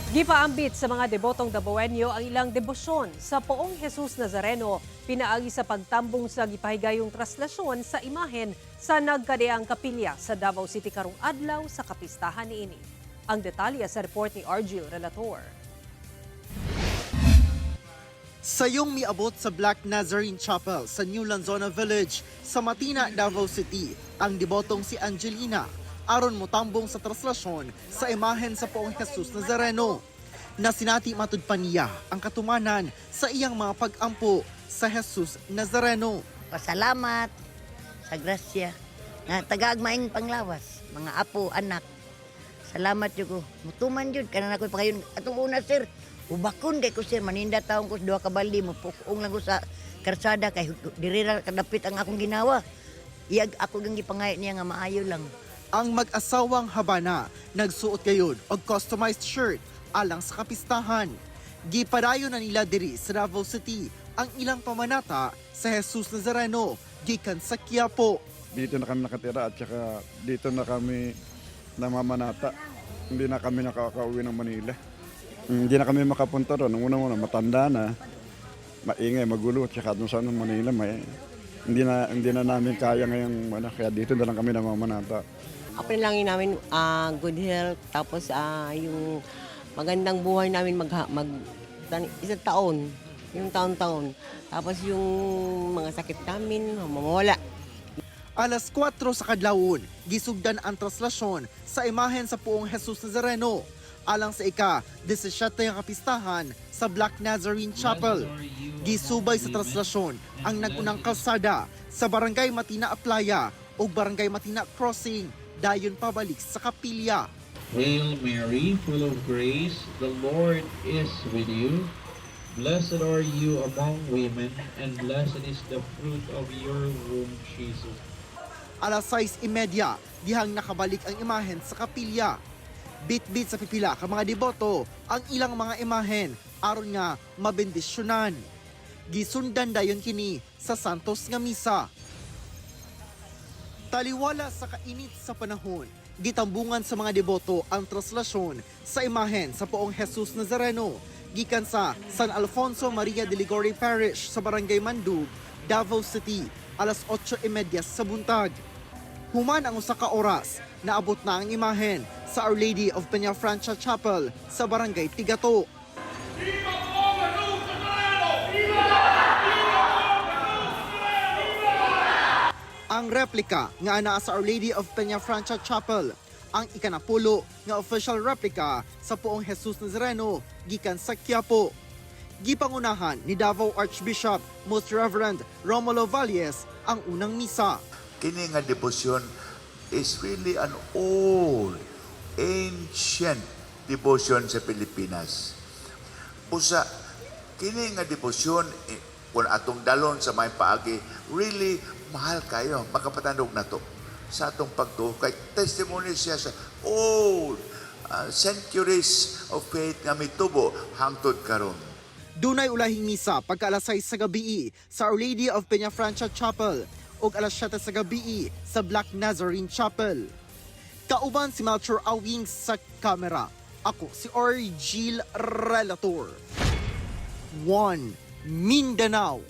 Gipaambit sa mga debotong Dabawenyo ang ilang debosyon sa Poong Jesus Nazareno, pinaagi sa pagtambong sa gipahigayong traslasyon sa imahen sa nagkadeang kapilya sa Davao City karong adlaw sa kapistahan niini. Ang detalye sa report ni Argil Relator. Sayong miabot sa Black Nazarene Chapel sa New Lanzona Village sa Matina, Davao City ang debotong si Angelina aron motambong sa traslasyon sa imahen sa Poong Jesus Nazareno na sinati matud pa niya ang katumanan sa iyang mga pag-ampo sa Jesus Nazareno. Pasalamat sa grasya nga tagaagmaing panglawas, mga apo, anak. Salamat jud ko. Mutuman jud kana nako pagayon atong una sir. Ubakon kay ko sir maninda taong ko duha ka baldi mo pukong lang ko sa karsada kay dirira kadapit ang akong ginawa. Iyag ako gang gipangayat niya nga maayo lang. Ang mag-asawang Habana nagsuot gayon og customized shirt alang sa kapistahan. Gipadayon na nila diri sa Davao City ang ilang pamanata sa Jesus Nazareno gikan sa Quiapo. Dito na kami nakatira at saka dito na kami namamanata. Hindi na kami nakakauwi ng Manila. Hindi na kami makapunta ron. Una-una, matanda na, maingay, magulo, at saka doon sa Manila, hindi na namin kaya ngayon, kaya dito na lang kami namamanata. Ako lang namin good health, tapos yung magandang buhay namin isang taon, yung taon-taon. Tapos yung mga sakit namin, mamawala. Alas 4 sa kadlawon, gisugdan ang traslasyon sa imahen sa Poong Jesus Nazareno alang sa ika-17 ang kapistahan sa Black Nazarene Chapel. Gisubay sa traslasyon ang nagunang kalsada sa Barangay Matina Aplaya o Barangay Matina Crossing, dayon pabalik sa kapilya. Hail Mary, full of grace, the Lord is with you. Blessed are you among women, and blessed is the fruit of your womb, Jesus. Alas 6:30, dihang nakabalik ang imahen sa kapilya. Bit-bit sa pipila ka mga deboto ang ilang mga imahen aron nga mabendisyonan. Gisundan dayon kini sa Santos nga misa. Taliwala sa kainit sa panahon, gitambungan sa mga deboto ang traslasyon sa imahen sa Poong Jesus Nazareno gikan sa San Alfonso Maria de Ligori Parish sa Barangay Mandug, Davao City, alas 8:30 sa buntag. Human ang usa ka oras, naabot na ang imahen sa Our Lady of Peñafrancia Chapel sa Barangay Tigato. Ang replika nga anaa sa Our Lady of Peñafrancia Chapel, ang ikanapulo nga official replica sa Poong Jesus Nazareno gikan sa Quiapo. Gipangunahan ni Davao Archbishop Most Reverend Romulo Valles ang unang misa. Kini nga devotion is really an old, ancient devotion sa Pilipinas. Usa, kini nga devotion, kung atong dalon sa may paagi, really mahal kayo, makapatandog na to sa atong pagtuo. Kay testimony siya sa old centuries of faith nga mitubo hangtod karon. Dunay ulahing misa pagka alas 6 sa gabi sa Our Lady of Peñafrancia Chapel ug alas 7 sa gabi sa Black Nazarene Chapel. Kauban si Melchor Awing sa kamera. Ako si Argil Relator. 1 Mindanao